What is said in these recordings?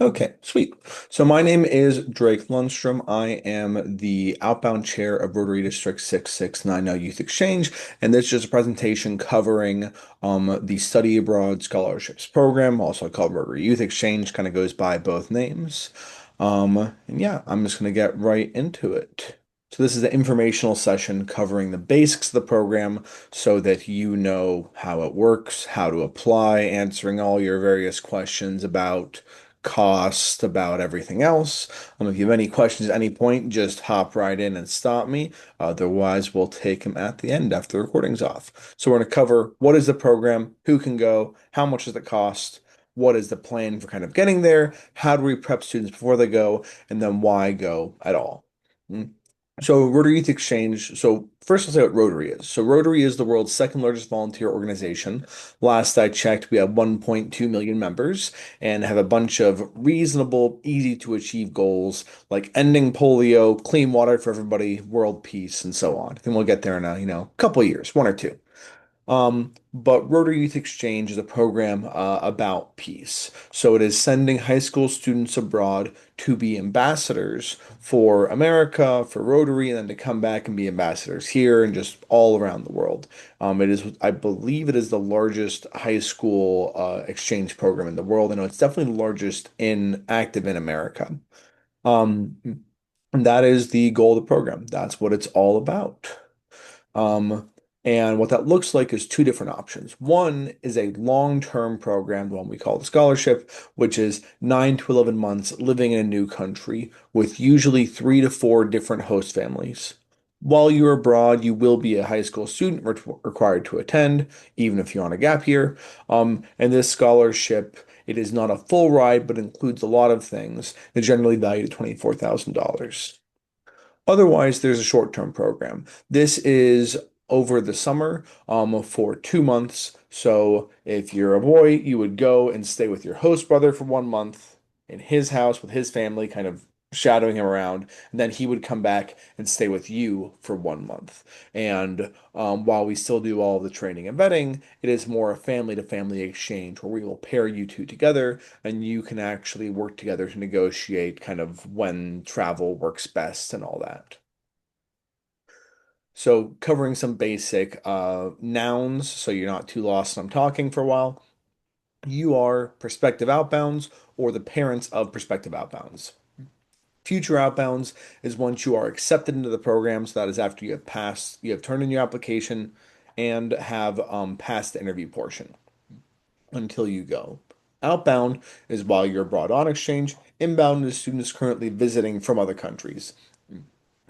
Okay, sweet. So my name is Drake Lundstrom. I am the outbound chair of Rotary District 669 Youth Exchange, and this is just a presentation covering the Study Abroad Scholarships Program, also called Rotary Youth Exchange, kind of goes by both names. And yeah, I'm just going to get right into it. So this is an informational session covering the basics of the program so that you know how it works, how to apply, answering all your various questions about cost, about everything else. If you have any questions at any point, just hop right in and stop me. Otherwise, we'll take them at the end after the recording's off. So we're going to cover what is the program, who can go, how much does it cost, what is the plan for kind of getting there, how do we prep students before they go, and then why go at all. Mm. So Rotary Youth Exchange. So first, I'll say what Rotary is. So Rotary is the world's second largest volunteer organization. Last I checked, we have 1.2 million members and have a bunch of reasonable, easy to achieve goals like ending polio, clean water for everybody, world peace, and so on. I think we'll get there in a couple years, one or two. But Rotary Youth Exchange is a program about peace. So it is sending high school students abroad to be ambassadors for America, for Rotary, and then to come back and be ambassadors here and just all around the world. It is, I believe, it is the largest high school exchange program in the world. I know it's definitely the largest in active in America. Um, and that is the goal of the program. That's what it's all about. Um, and what that looks like is two different options. One is a long-term program, the one we call the scholarship, which is 9 to 11 months living in a new country with usually 3 to 4 different host families. While you're abroad, you will be a high school student required to attend, even if you're on a gap year. And this scholarship, it is not a full ride, but includes a lot of things. It's generally valued at $24,000. Otherwise, there's a short-term program. This is over the summer, for 2 months. So if you're a boy, you would go and stay with your host brother for 1 month in his house with his family, kind of shadowing him around. And then he would come back and stay with you for 1 month. And while we still do all the training and vetting, it is more a family-to-family exchange where we will pair you two together and you can actually work together to negotiate kind of when travel works best and all that. So covering some basic nouns so you're not too lost when I'm talking for a while. You are prospective outbounds or the parents of prospective outbounds. Future outbounds is once you are accepted into the program, so that is after you have turned in your application and have passed the interview portion until you go. Outbound is while you're abroad on exchange. Inbound is students currently visiting from other countries.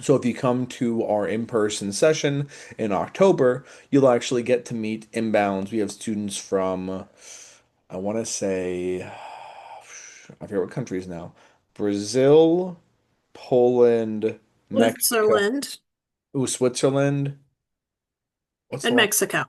So if you come to our in-person session in October, you'll actually get to meet inbounds. We have students from, I want to say, I forget what countries now. Brazil, Poland, Mexico, Switzerland ooh, Switzerland. What's the and last? Mexico.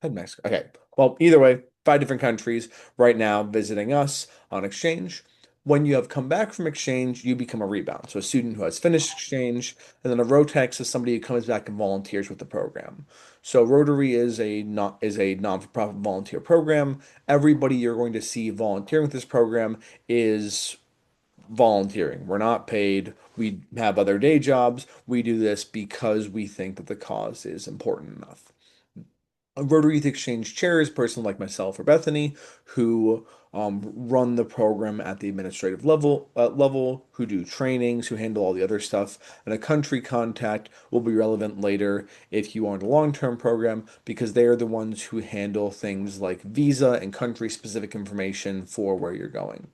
Had Mexico. Okay. Well, either way, 5 different countries right now visiting us on exchange. When you have come back from exchange, you become a rebound. So a student who has finished exchange, and then a Rotex is somebody who comes back and volunteers with the program. So Rotary is a non-for-profit volunteer program. Everybody you're going to see volunteering with this program is volunteering. We're not paid. We have other day jobs. We do this because we think that the cause is important enough. A Rotary Youth Exchange chair is a person like myself or Bethany who run the program at the administrative level, who do trainings, who handle all the other stuff. And a country contact will be relevant later if you are in a long-term program because they are the ones who handle things like visa and country-specific information for where you're going.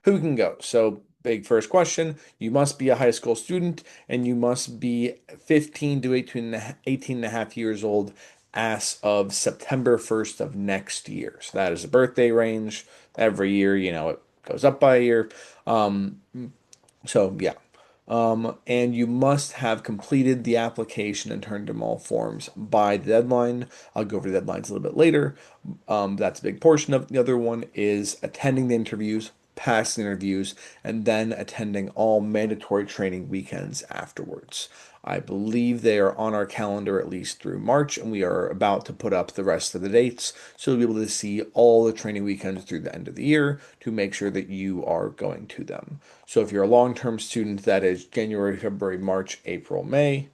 Who can go? So, big first question. You must be a high school student and you must be 15 to 18 and a half years old as of September 1st of next year. So, that is a birthday range. Every year, it goes up by a year. Um, so, yeah. And you must have completed the application and turned in all forms by the deadline. I'll go over the deadlines a little bit later. That's a big portion of it. The other one is attending the interviews passing interviews, and then attending all mandatory training weekends afterwards. I believe they are on our calendar at least through March, and we are about to put up the rest of the dates. So you'll be able to see all the training weekends through the end of the year to make sure that you are going to them. So if you're a long-term student, that is January, February, March, April, May,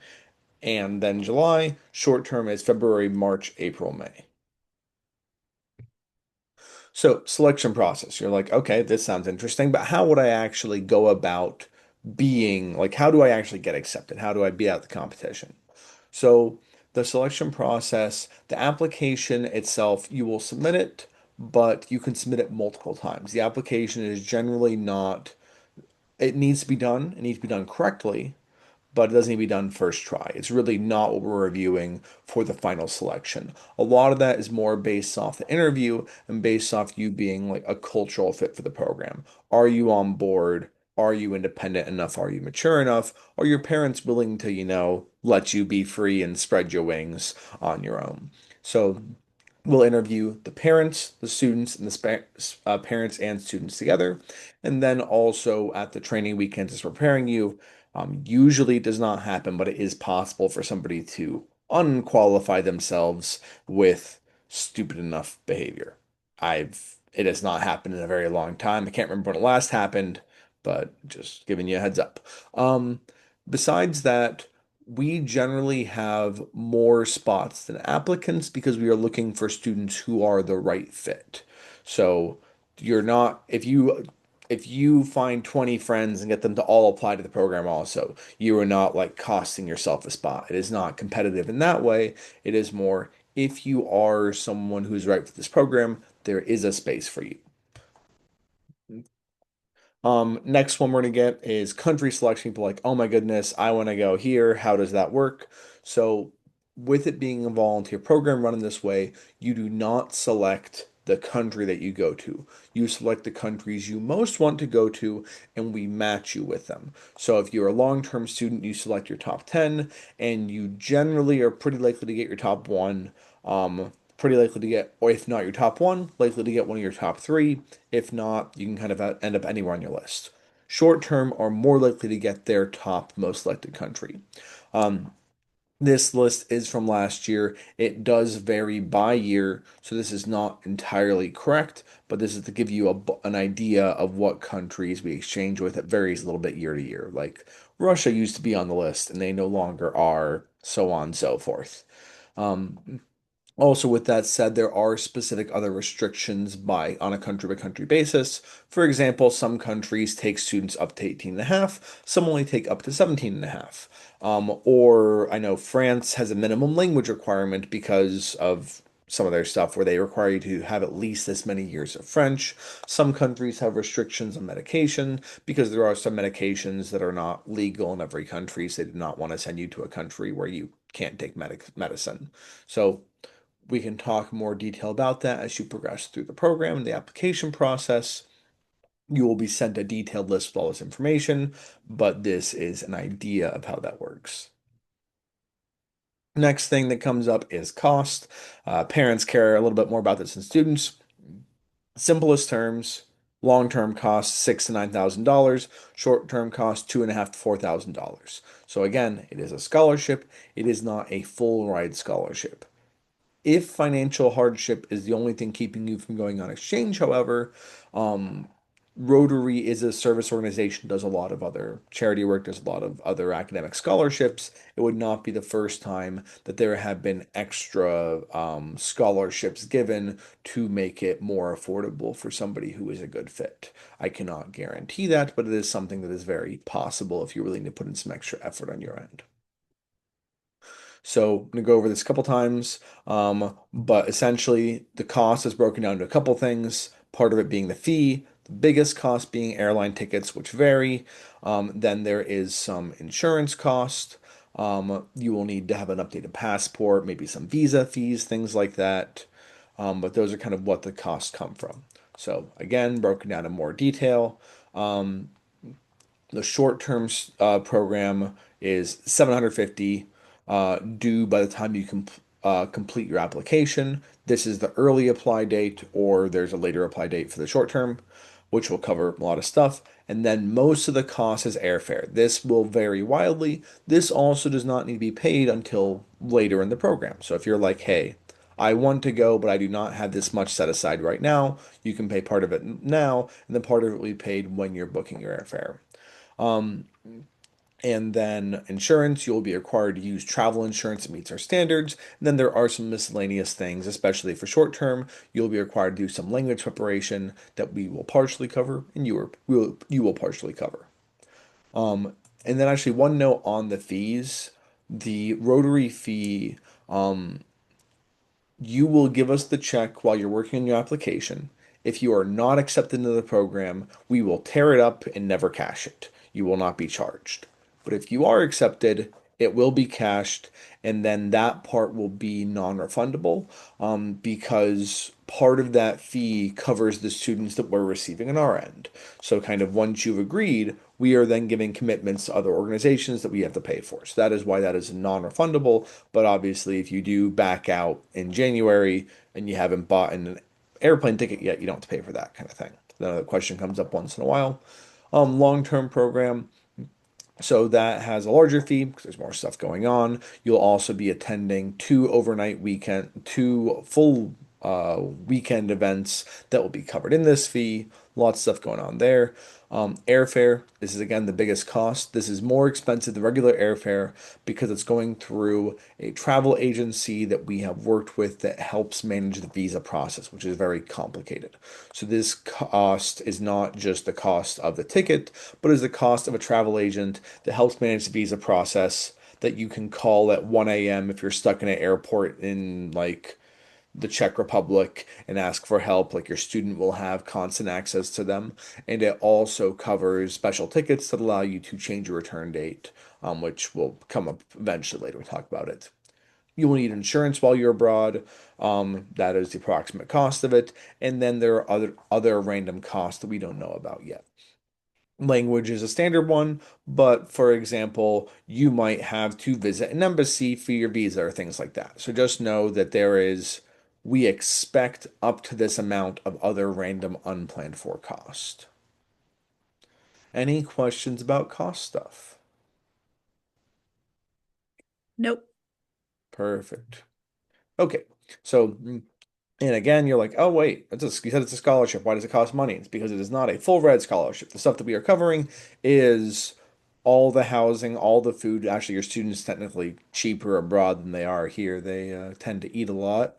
and then July. Short-term is February, March, April, May. So, selection process. You're like, okay, this sounds interesting, but how would I actually go about being like, how do I actually get accepted? How do I be at the competition? So, the selection process, the application itself, you will submit it, but you can submit it multiple times. The application is generally not, it needs to be done, it needs to be done correctly, but it doesn't need to be done first try. It's really not what we're reviewing for the final selection. A lot of that is more based off the interview and based off you being like a cultural fit for the program. Are you on board? Are you independent enough? Are you mature enough? Are your parents willing to, let you be free and spread your wings on your own? So we'll interview the parents, the students, and the parents and students together. And then also at the training weekends is preparing you. Usually it does not happen, but it is possible for somebody to unqualify themselves with stupid enough behavior. It has not happened in a very long time. I can't remember when it last happened, but just giving you a heads up. Um, Besides that, we generally have more spots than applicants because we are looking for students who are the right fit. So you're not, if you find 20 friends and get them to all apply to the program also, you are not like costing yourself a spot. It is not competitive in that way. It is more if you are someone who's right for this program, there is a space for you. Next one we're gonna get is country selection. People like, oh my goodness, I want to go here. How does that work? So, with it being a volunteer program running this way, you do not select the country that you go to. You select the countries you most want to go to, and we match you with them. So, if you're a long-term student, you select your top 10, and you generally are pretty likely to get your top one. Pretty likely to get, or if not your top one, likely to get one of your top three. If not, you can kind of end up anywhere on your list. Short term are more likely to get their top most selected country. Um, this list is from last year. It does vary by year, so this is not entirely correct, but this is to give you an idea of what countries we exchange with. It varies a little bit year to year. Like Russia used to be on the list and they no longer are, so on and so forth. Um, Also, with that said, there are specific other restrictions on a country by country basis. For example, some countries take students up to 18 and a half, some only take up to 17 and a half. Or I know France has a minimum language requirement because of some of their stuff where they require you to have at least this many years of French. Some countries have restrictions on medication because there are some medications that are not legal in every country, so they do not want to send you to a country where you can't take medicine. So we can talk more detail about that as you progress through the program and the application process. You will be sent a detailed list with all this information, but this is an idea of how that works. Next thing that comes up is cost. Parents care a little bit more about this than students. Simplest terms, long-term cost $6,000 to $9,000, short-term cost $2,500 to $4,000. So again, it is a scholarship. It is not a full ride scholarship. If financial hardship is the only thing keeping you from going on exchange, however, um, Rotary is a service organization, does a lot of other charity work, does a lot of other academic scholarships. It would not be the first time that there have been extra scholarships given to make it more affordable for somebody who is a good fit. I cannot guarantee that, but it is something that is very possible if you're willing to put in some extra effort on your end. So I'm going to go over this a couple times, but essentially the cost is broken down to a couple things. Part of it being the fee, the biggest cost being airline tickets, which vary. Then there is some insurance cost. You will need to have an updated passport, maybe some visa fees, things like that. But those are kind of what the costs come from. So again, broken down in more detail. Um, the short-term program is 750 due by the time you complete your application. This is the early apply date, or there's a later apply date for the short term. which will cover a lot of stuff. And then most of the cost is airfare. This will vary wildly. This also does not need to be paid until later in the program. So if you're like, hey, I want to go, but I do not have this much set aside right now, you can pay part of it now, and then part of it will be paid when you're booking your airfare. Um, and then insurance, you'll be required to use travel insurance that meets our standards. And then there are some miscellaneous things, especially for short term. You'll be required to do some language preparation that we will partially cover, and you will partially cover. Um, and then actually one note on the fees, the Rotary fee, um, you will give us the check while you're working on your application. If you are not accepted into the program, we will tear it up and never cash it. You will not be charged. But if you are accepted, it will be cashed, and then that part will be non-refundable, because part of that fee covers the students that we're receiving on our end. So kind of once you've agreed, we are then giving commitments to other organizations that we have to pay for. So that is why that is non-refundable. But obviously, if you do back out in January and you haven't bought an airplane ticket yet, you don't have to pay for that kind of thing. The question comes up once in a while. Long-term program. So that has a larger fee because there's more stuff going on. You'll also be attending two full weekend events that will be covered in this fee. Lots of stuff going on there. Airfare, this is again the biggest cost. This is more expensive than regular airfare because it's going through a travel agency that we have worked with that helps manage the visa process, which is very complicated. So this cost is not just the cost of the ticket, but is the cost of a travel agent that helps manage the visa process that you can call at 1 a.m. if you're stuck in an airport in like the Czech Republic and ask for help, like your student will have constant access to them. And it also covers special tickets that allow you to change your return date, which will come up eventually later. We talk about it. You will need insurance while you're abroad. That is the approximate cost of it. And then there are other random costs that we don't know about yet. Language is a standard one, but for example, you might have to visit an embassy for your visa or things like that. So just know that we expect up to this amount of other random unplanned for cost. Any questions about cost stuff? Nope. Perfect. Okay. So and again, you're like, oh wait, you said it's a scholarship. Why does it cost money? It's because it is not a full red scholarship. The stuff that we are covering is all the housing, all the food. Actually, your students technically cheaper abroad than they are here. They tend to eat a lot.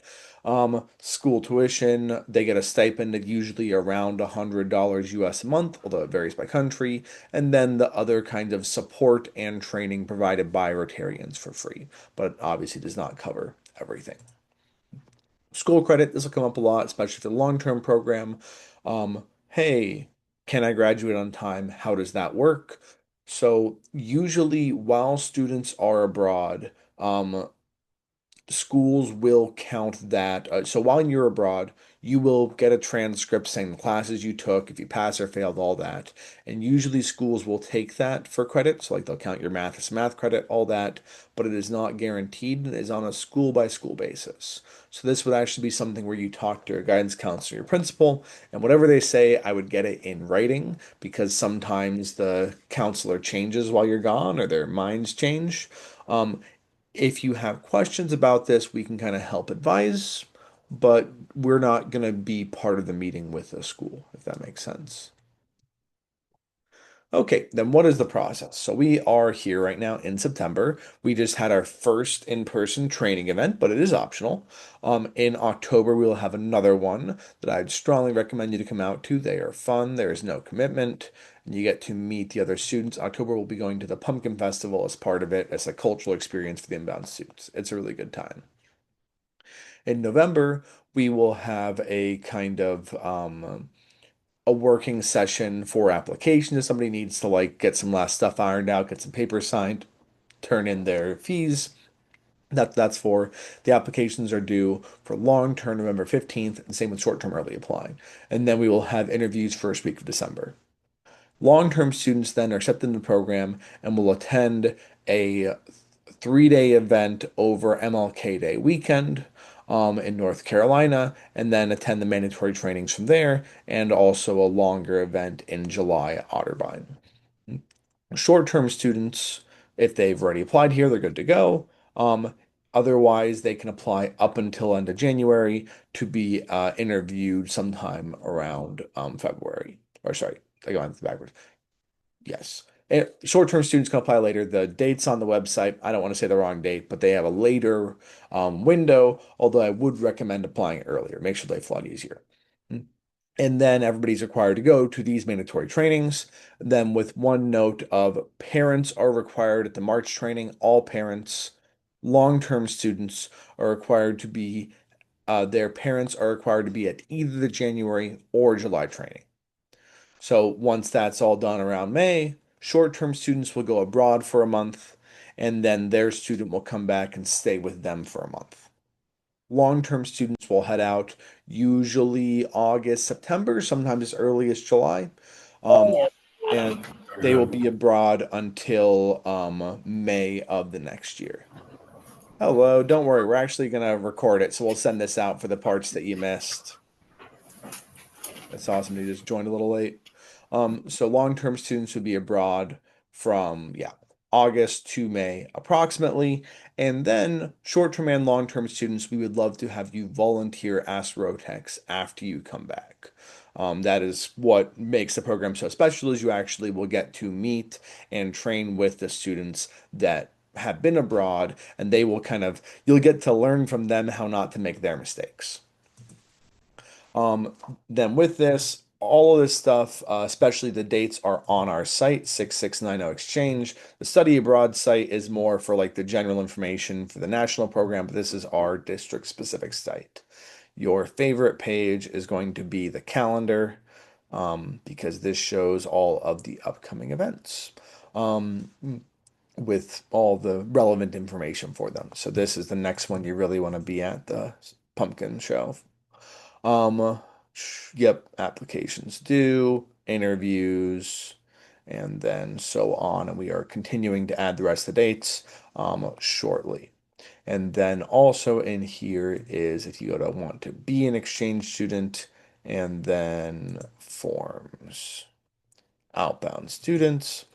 School tuition, they get a stipend of usually around $100 US a month, although it varies by country. And then the other kind of support and training provided by Rotarians for free, but obviously does not cover everything. School credit, this will come up a lot, especially for the long-term program. Hey, can I graduate on time? How does that work? So usually while students are abroad, schools will count that. So while you're abroad, you will get a transcript saying the classes you took, if you passed or failed, all that. And usually schools will take that for credit. So like they'll count your math as math credit, all that, but it is not guaranteed. It is on a school by school basis. So this would actually be something where you talk to your guidance counselor, your principal, and whatever they say, I would get it in writing because sometimes the counselor changes while you're gone or their minds change. Um, if you have questions about this, we can kind of help advise, but we're not going to be part of the meeting with the school, if that makes sense. Okay, then what is the process? So we are here right now in September. We just had our first in-person training event, but it is optional. In October, we will have another one that I'd strongly recommend you to come out to. They are fun. There is no commitment, and you get to meet the other students. October, we'll be going to the Pumpkin Festival as part of it as a cultural experience for the inbound students. It's a really good time. In November, we will have a kind of a working session for application if somebody needs to like get some last stuff ironed out, get some papers signed, turn in their fees. That's for the applications are due for long term November 15th, and same with short term early applying. And then we will have interviews first week of December. Long term students then are accepted in the program and will attend a 3-day event over MLK Day weekend. in North Carolina, and then attend the mandatory trainings from there, and also a longer event in July at Otterbein. Short-term students, if they've already applied here, they're good to go. Um, Otherwise, they can apply up until end of January to be interviewed sometime around February. Or sorry, I go on backwards. Yes. Short-term students can apply later. The date's on the website. I don't want to say the wrong date, but they have a later window, although I would recommend applying earlier. Make sure they flood easier. And then everybody's required to go to these mandatory trainings. Then, with one note of parents are required at the March training, all parents, long-term students are required to be, their parents are required to be at either the January or July training. So once that's all done around May, short-term students will go abroad for a month, and then their student will come back and stay with them for a month. Long-term students will head out usually August, September, sometimes as early as July. Um, and they will be abroad until May of the next year. Hello, don't worry, we're actually gonna record it, so we'll send this out for the parts that you missed. That's awesome. You just joined a little late. So long-term students would be abroad from, yeah, August to May approximately. And then short-term and long-term students, we would love to have you volunteer as Rotex after you come back. That is what makes the program so special is you actually will get to meet and train with the students that have been abroad, and they will you'll get to learn from them how not to make their mistakes. Um, then with this, all of this stuff, especially the dates, are on our site, 6690 Exchange. The study abroad site is more for like the general information for the national program, but this is our district specific site. Your favorite page is going to be the calendar, because this shows all of the upcoming events. Um, with all the relevant information for them. So this is the next one you really want to be at, the pumpkin show. Um, yep, applications due, interviews, and then so on. And we are continuing to add the rest of the dates shortly. And then also in here is if you go to want to be an exchange student, and then forms, outbound students.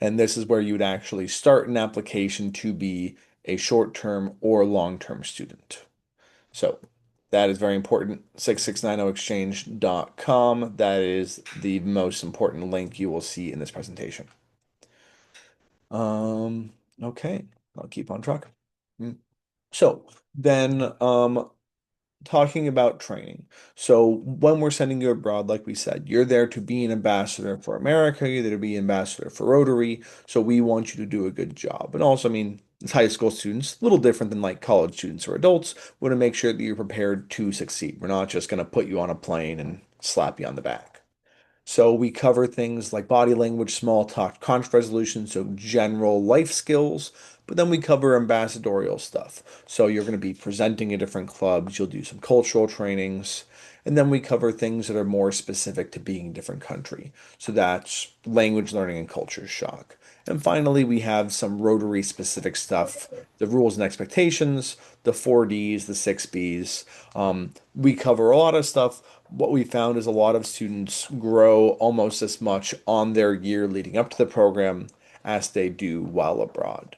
And this is where you would actually start an application to be a short-term or long-term student. So that is very important. 6690exchange.com. That is the most important link you will see in this presentation. Okay, I'll keep on track. Mm. So then, talking about training. So when we're sending you abroad, like we said, you're there to be an ambassador for America, you're there to be an ambassador for Rotary. So we want you to do a good job. And also, I mean, as high school students, a little different than like college students or adults, we want to make sure that you're prepared to succeed. We're not just going to put you on a plane and slap you on the back. So we cover things like body language, small talk, conflict resolution, so general life skills, but then we cover ambassadorial stuff. So you're going to be presenting at different clubs, you'll do some cultural trainings, and then we cover things that are more specific to being in a different country. So that's language learning and culture shock. And finally, we have some Rotary specific stuff, the rules and expectations, the 4Ds, the 6Bs. We cover a lot of stuff. What we found is a lot of students grow almost as much on their year leading up to the program as they do while abroad.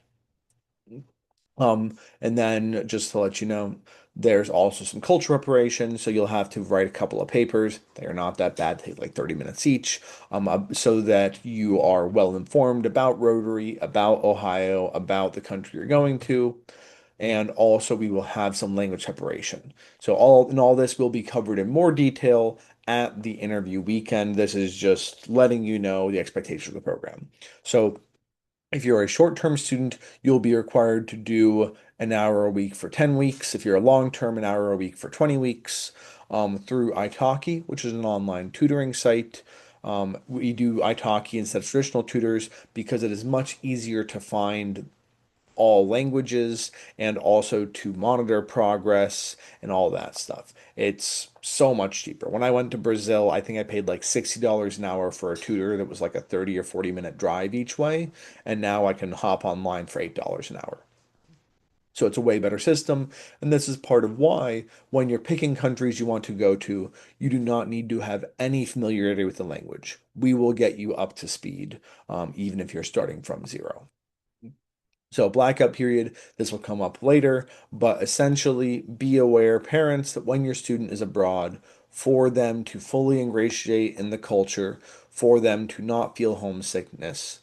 And then just to let you know, there's also some culture preparation, so you'll have to write a couple of papers. They are not that bad, take like 30 minutes each, so that you are well informed about Rotary, about Ohio, about the country you're going to. And also we will have some language preparation. So all this will be covered in more detail at the interview weekend. This is just letting you know the expectations of the program. So if you're a short-term student, you'll be required to do an hour a week for 10 weeks. If you're a long-term, an hour a week for 20 weeks, through Italki, which is an online tutoring site. We do Italki instead of traditional tutors because it is much easier to find all languages and also to monitor progress and all that stuff. It's so much cheaper. When I went to Brazil, I think I paid like $60 an hour for a tutor that was like a 30 or 40 minute drive each way, and now I can hop online for $8 an hour. So it's a way better system. And this is part of why, when you're picking countries you want to go to, you do not need to have any familiarity with the language. We will get you up to speed, even if you're starting from zero. So blackout period, this will come up later, but essentially be aware, parents, that when your student is abroad, for them to fully ingratiate in the culture, for them to not feel homesickness,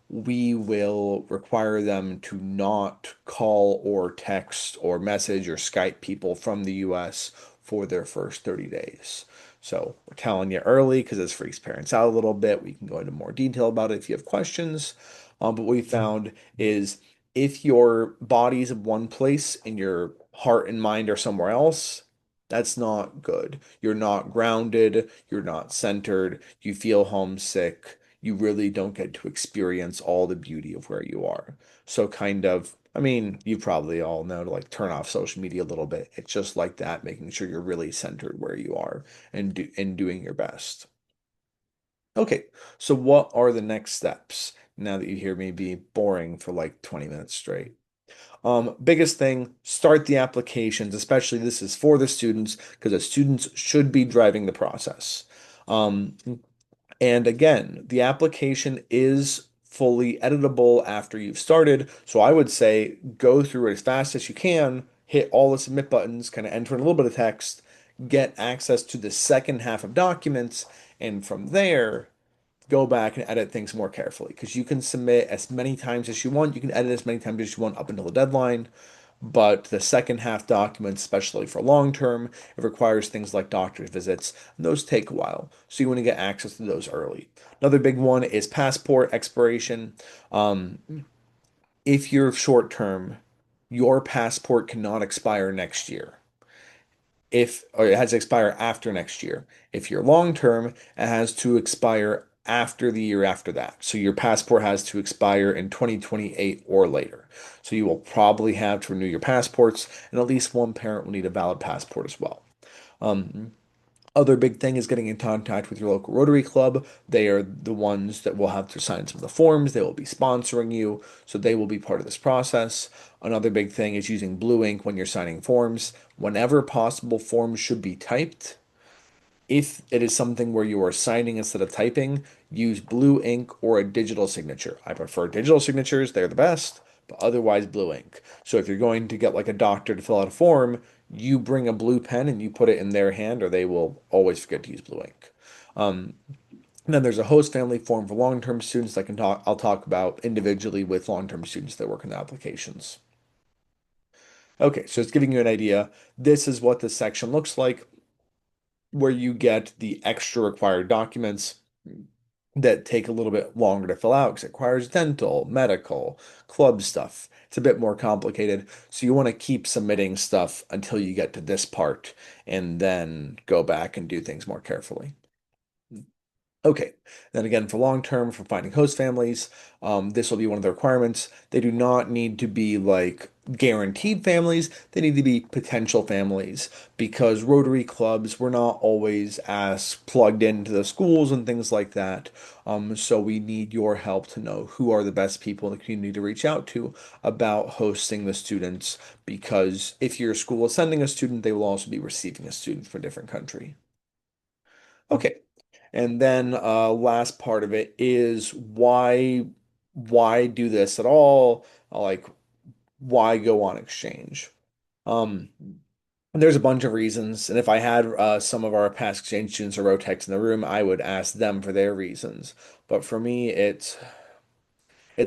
we will require them to not call or text or message or Skype people from the US for their first 30 days. So we're telling you early because this freaks parents out a little bit. We can go into more detail about it if you have questions. But what we found is if your body's in one place and your heart and mind are somewhere else, that's not good. You're not grounded, you're not centered, you feel homesick, you really don't get to experience all the beauty of where you are. So kind of, I mean, you probably all know to like turn off social media a little bit. It's just like that, making sure you're really centered where you are and doing your best. Okay, so what are the next steps now that you hear me be boring for like 20 minutes straight? Biggest thing, start the applications, especially this is for the students because the students should be driving the process. Um, and again, the application is fully editable after you've started. So I would say go through it as fast as you can, hit all the submit buttons, kind of enter in a little bit of text, get access to the second half of documents, and from there, go back and edit things more carefully because you can submit as many times as you want. You can edit as many times as you want up until the deadline. But the second half documents, especially for long term, it requires things like doctor's visits, and those take a while. So you want to get access to those early. Another big one is passport expiration. Um, if you're short term, your passport cannot expire next year. If or it has to expire after next year. If you're long term, it has to expire after the year after that. So your passport has to expire in 2028 or later. So you will probably have to renew your passports, and at least one parent will need a valid passport as well. Um, Other big thing is getting in contact with your local Rotary Club. They are the ones that will have to sign some of the forms. They will be sponsoring you, so they will be part of this process. Another big thing is using blue ink when you're signing forms. Whenever possible, forms should be typed. If it is something where you are signing instead of typing, use blue ink or a digital signature. I prefer digital signatures, they're the best, but otherwise blue ink. So if you're going to get like a doctor to fill out a form, you bring a blue pen and you put it in their hand, or they will always forget to use blue ink. Um, and then there's a host family form for long-term students that I'll talk about individually with long-term students that work in the applications. Okay, so it's giving you an idea. This is what this section looks like, where you get the extra required documents that take a little bit longer to fill out because it requires dental, medical, club stuff. It's a bit more complicated. So you want to keep submitting stuff until you get to this part and then go back and do things more carefully. Okay, then again, for long term, for finding host families, this will be one of the requirements. They do not need to be like guaranteed families, they need to be potential families because Rotary clubs were not always as plugged into the schools and things like that. So we need your help to know who are the best people in the community to reach out to about hosting the students because if your school is sending a student, they will also be receiving a student from a different country. Okay. And then last part of it is why do this at all? Like why go on exchange? Um there's a bunch of reasons, and if I had some of our past exchange students or Rotex in the room, I would ask them for their reasons. But for me, it's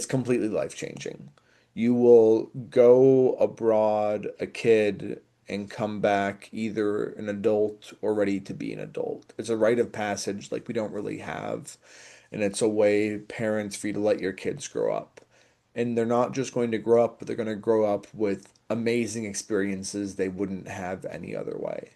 completely life-changing. You will go abroad a kid and come back either an adult or ready to be an adult. It's a rite of passage like we don't really have, and it's a way parents for you to let your kids grow up. And they're not just going to grow up, but they're going to grow up with amazing experiences they wouldn't have any other way.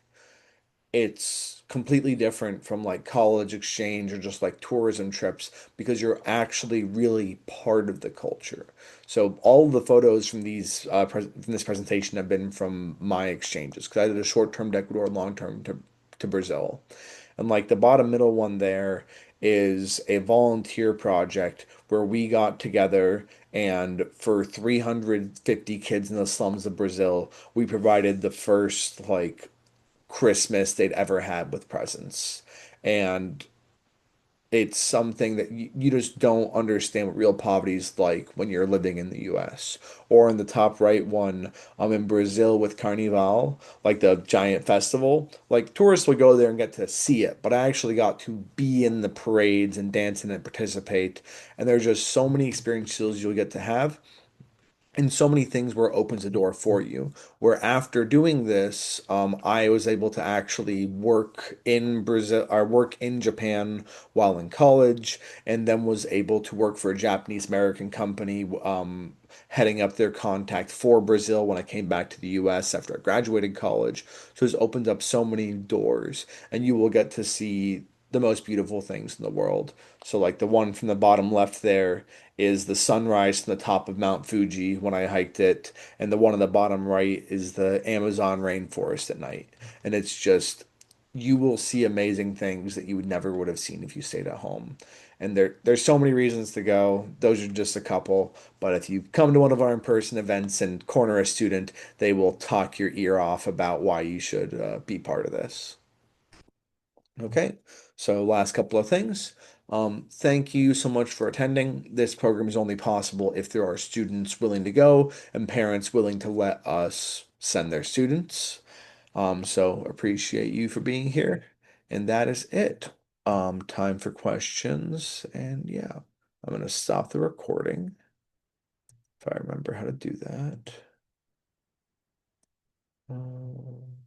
It's completely different from like college exchange or just like tourism trips because you're actually really part of the culture. So all of the photos from from this presentation have been from my exchanges because I did a short term to Ecuador, long term to Brazil. And like the bottom middle one there is a volunteer project where we got together and for 350 kids in the slums of Brazil, we provided the first like Christmas they'd ever had with presents. And it's something that you just don't understand what real poverty is like when you're living in the US. Or in the top right one, in Brazil with Carnival, like the giant festival, like tourists will go there and get to see it, but I actually got to be in the parades and dance in it and participate. And there's just so many experiences you'll get to have and so many things where it opens the door for you. Where after doing this, I was able to actually work in Brazil or work in Japan while in college, and then was able to work for a Japanese American company, heading up their contact for Brazil when I came back to the US after I graduated college. So it's opened up so many doors, and you will get to see the most beautiful things in the world. So, like the one from the bottom left there is the sunrise from the top of Mount Fuji when I hiked it, and the one on the bottom right is the Amazon rainforest at night. And it's just you will see amazing things that you would have seen if you stayed at home. And there's so many reasons to go. Those are just a couple. But if you come to one of our in-person events and corner a student, they will talk your ear off about why you should be part of this. Okay, so last couple of things. Thank you so much for attending. This program is only possible if there are students willing to go and parents willing to let us send their students. So appreciate you for being here. And that is it. Time for questions. And yeah, I'm gonna stop the recording if I remember how to do that. Um,